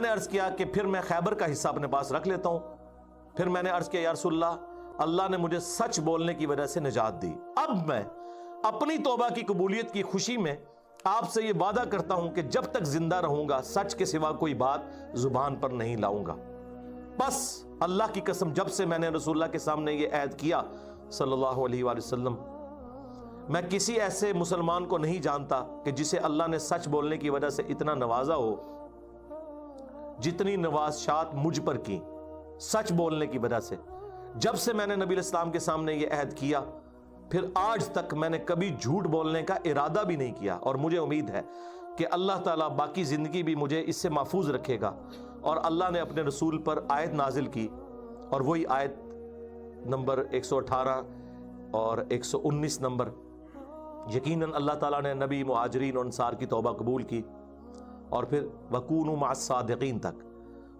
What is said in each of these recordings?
نے عرض کیا کہ پھر میں خیبر کا حصہ اپنے پاس رکھ لیتا ہوں. پھر میں نے عرض کیا یا رسول اللہ نے مجھے سچ بولنے کی وجہ سے نجات دی. اب میں اپنی توبہ کی قبولیت کی خوشی میں آپ سے یہ وعدہ کرتا ہوں کہ جب تک زندہ رہوں گا سچ کے سوا کوئی بات زبان پر نہیں لاؤں گا. بس اللہ کی قسم جب سے میں نے رسول اللہ کے سامنے یہ عہد کیا صلی اللہ علیہ وآلہ وسلم، میں کسی ایسے مسلمان کو نہیں جانتا کہ جسے اللہ نے سچ بولنے کی وجہ سے اتنا نوازا ہو جتنی نوازشات مجھ پر کی سچ بولنے کی وجہ سے. جب سے میں نے نبی علیہ السلام کے سامنے یہ عہد کیا پھر آج تک میں نے کبھی جھوٹ بولنے کا ارادہ بھی نہیں کیا، اور مجھے امید ہے کہ اللہ تعالیٰ باقی زندگی بھی مجھے اس سے محفوظ رکھے گا. اور اللہ نے اپنے رسول پر آیت نازل کی، اور وہی آیت نمبر 118 اور 119 نمبر. یقیناً اللہ تعالیٰ نے نبی، مہاجرین اور انصار کی توبہ قبول کی، اور پھر وَكُونُوا مَعَ الصَّادِقِينَ تک.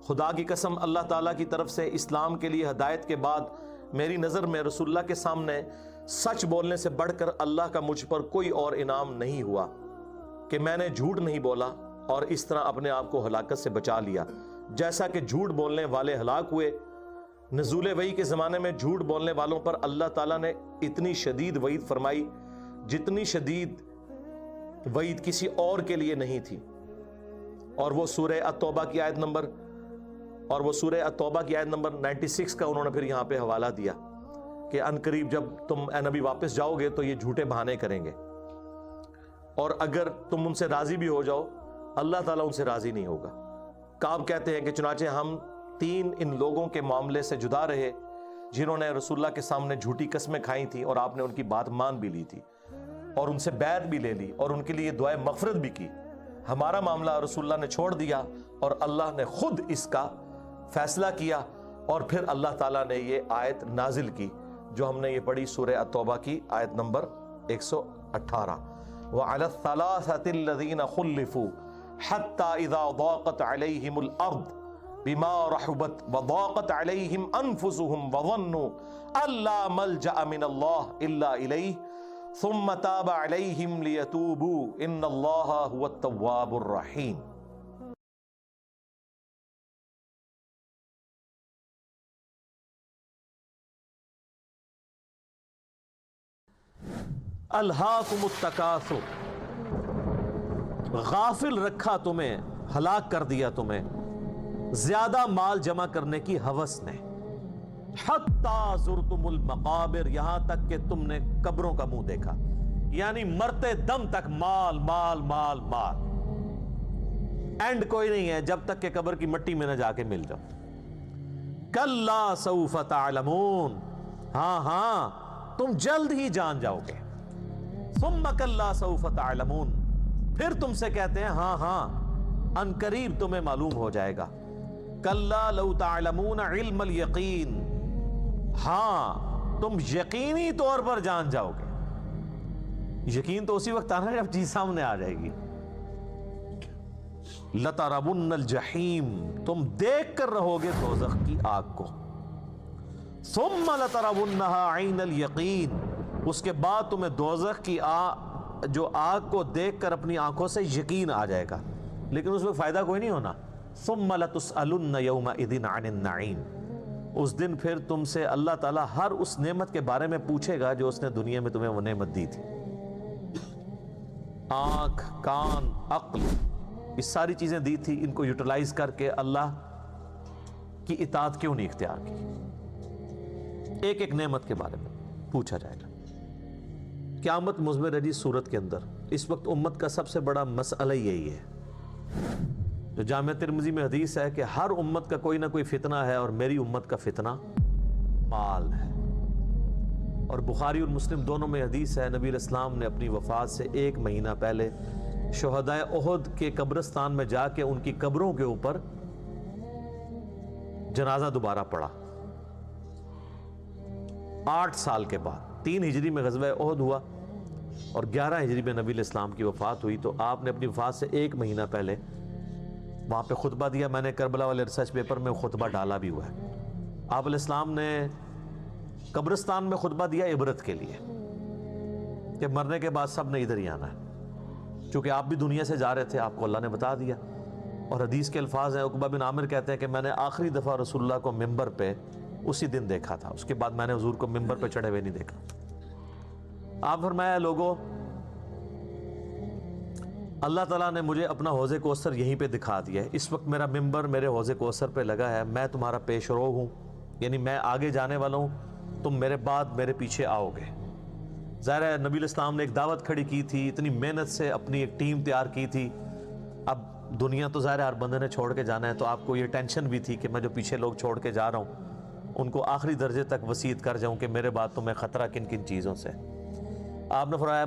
خدا کی قسم اللہ تعالیٰ کی طرف سے اسلام کے لیے ہدایت کے بعد میری نظر میں رسول اللہ کے سامنے سچ بولنے سے بڑھ کر اللہ کا مجھ پر کوئی اور انعام نہیں ہوا کہ میں نے جھوٹ نہیں بولا اور اس طرح اپنے آپ کو ہلاکت سے بچا لیا. جیسا کہ جھوٹ بولنے والے ہلاک ہوئے، نزول وحی کے زمانے میں جھوٹ بولنے والوں پر اللہ تعالیٰ نے اتنی شدید وعید فرمائی جتنی شدید وعید کسی اور کے لیے نہیں تھی. اور وہ سورہ التوبہ کی آیت نمبر 96 کا انہوں نے پھر یہاں پہ حوالہ دیا کہ ان قریب جب تم اے نبی واپس جاؤ گے تو یہ جھوٹے بہانے کریں گے، اور اگر تم ان سے راضی بھی ہو جاؤ اللہ تعالیٰ ان سے راضی نہیں ہوگا. کعب کہتے ہیں کہ چنانچہ ہم 3 ان لوگوں کے معاملے سے جدا رہے جنہوں نے رسول اللہ کے سامنے جھوٹی قسمیں کھائی تھیں اور آپ نے ان کی بات مان بھی لی تھی اور ان سے بیعت بھی لے لی اور ان کے لیے دعائے مغفرت بھی کی. ہمارا معاملہ رسول اللہ نے چھوڑ دیا اور اللہ نے خود اس کا فیصلہ کیا، اور پھر اللہ تعالیٰ نے یہ آیت نازل کی جو ہم نے یہ پڑھی سورہ التوبہ کی آیت نمبر 118. وَعَلَى الثَّلَاثَةِ الَّذِينَ خُلِّفُوا حَتَّى إِذَا ضَاقَتْ عَلَيْهِمُ الْأَرْضُ بِمَا رَحُبَتْ وَضَاقَتْ عَلَيْهِمْ أَنفُسُهُمْ وَظَنُّوا أَن لَّا مَلْجَأَ مِنَ اللَّهِ إِلَّا إِلَيْهِ ثُمَّ تَابَ عَلَيْهِمْ لِيَتُوبُوا إِنَّ اللَّهَ هُوَ التَّوَّابُ الرَّحِيمُ. الہاکم التکاثر، غافل رکھا تمہیں، ہلاک کر دیا تمہیں زیادہ مال جمع کرنے کی ہوس نے. حتی زرتم المقابر، یہاں تک کہ تم نے قبروں کا منہ دیکھا، یعنی مرتے دم تک مال مال مال مال، اینڈ کوئی نہیں ہے جب تک کہ قبر کی مٹی میں نہ جا کے مل جاؤ. کلا سوف تعلمون، ہاں تم جلد ہی جان جاؤ گے. ثم کلا سوف تعلمون، پھر تم سے کہتے ہیں ہاں ان قریب تمہیں معلوم ہو جائے گا. کلا لو تعلمون علم الیقین، ہاں تم یقینی طور پر جان جاؤ گے. یقین تو اسی وقت آنا جب چیز سامنے آ جائے گی. لترون الجحیم، تم دیکھ کر رہو گے دوزخ کی آگ کو. ثم لترونها عین الیقین، اس کے بعد تمہیں دوزخ کی جو آگ کو دیکھ کر اپنی آنکھوں سے یقین آ جائے گا، لیکن اس میں فائدہ کوئی نہیں ہونا. ثم لتسألن یومئذ عن النعیم، اس دن پھر تم سے اللہ تعالیٰ ہر اس نعمت کے بارے میں پوچھے گا جو اس نے دنیا میں تمہیں وہ نعمت دی تھی. آنکھ، کان، عقل، یہ ساری چیزیں دی تھی، ان کو یوٹیلائز کر کے اللہ کی اطاعت کیوں نہیں اختیار کی؟ ایک ایک نعمت کے بارے میں پوچھا جائے گا. قیامت مضمر ہے جی صورت کے اندر. اس وقت امت کا سب سے بڑا مسئلہ یہی ہے جو جامع ترمذی میں حدیث ہے کہ ہر امت کا کوئی نہ کوئی فتنہ ہے، اور میری امت کا فتنہ مال ہے. اور بخاری اور مسلم دونوں میں حدیث ہے، نبی علیہ السلام نے اپنی وفات سے 1 مہینہ پہلے شہدائے احد کے قبرستان میں جا کے ان کی قبروں کے اوپر جنازہ دوبارہ پڑھا. 8 سال کے بعد 3 ہجری میں غزوہ احد ہوا اور 11 ہجری میں نبی علیہ السلام کی وفات ہوئی. تو آپ نے اپنی وفات سے 1 مہینہ پہلے وہاں پہ خطبہ دیا. میں نے کربلا والے ریسرچ پیپر میں خطبہ ڈالا بھی ہوا ہے. آپ علیہ السلام نے قبرستان میں خطبہ دیا عبرت کے لیے کہ مرنے کے بعد سب نے ادھر ہی آنا ہے. چونکہ آپ بھی دنیا سے جا رہے تھے، آپ کو اللہ نے بتا دیا اور حدیث کے الفاظ ہیں، عقبہ بن عامر کہتے ہیں کہ میں نے آخری دفعہ رسول اللہ کو ممبر پہ اسی دن دیکھا تھا، اس کے بعد میں نے حضور کو ممبر پہ چڑھے ہوئے نہیں دیکھا۔ آپ فرمایا لوگوں، اللہ تعالیٰ نے مجھے اپنا حوض کوثر یہیں پہ دکھا دیا ہے، اس وقت میرا ممبر میرے حوض کوثر پہ لگا ہے، میں تمہارا پیش رو ہوں، یعنی میں آگے جانے والا ہوں، تم میرے بعد میرے پیچھے آؤ گے۔ ظاہر ہے نبی الاسلام نے ایک دعوت کھڑی کی تھی، اتنی محنت سے اپنی ایک ٹیم تیار کی تھی، اب دنیا تو ظاہر ہر بندے نے چھوڑ کے جانا ہے، تو آپ کو یہ ٹینشن بھی تھی کہ میں جو پیچھے لوگ چھوڑ کے جا رہا ہوں ان کو آخری درجے تک وصیت کر جاؤں کہ میرے بعد تمہیں خطرہ کن کن چیزوں سے۔ آپ نے فرمایا